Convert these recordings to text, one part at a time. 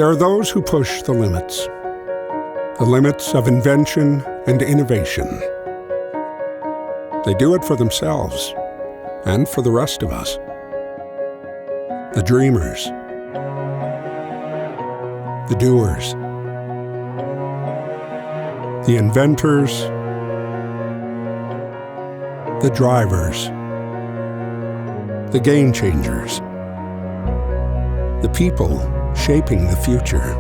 There are those who push the limits of invention and innovation. They do it for themselves and for the rest of us. The dreamers, the doers, the inventors, the drivers, the game changers, the people shaping the future.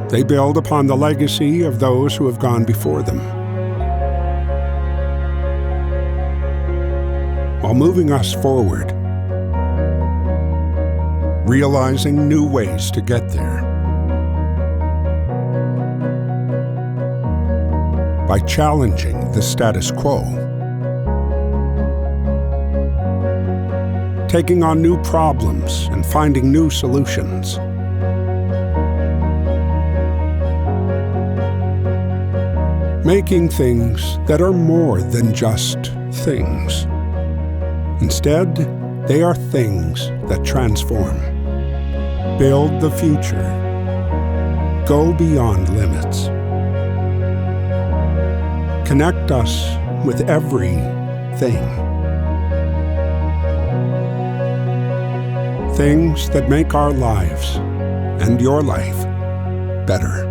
They build upon the legacy of those who have gone before them, while moving us forward, realizing new ways to get there. By challenging the status quo, taking on new problems and finding new solutions. Making things that are more than just things. Instead, they are things that transform. Build the future. Go beyond limits. Connect us with everything. Things that make our lives and your life better.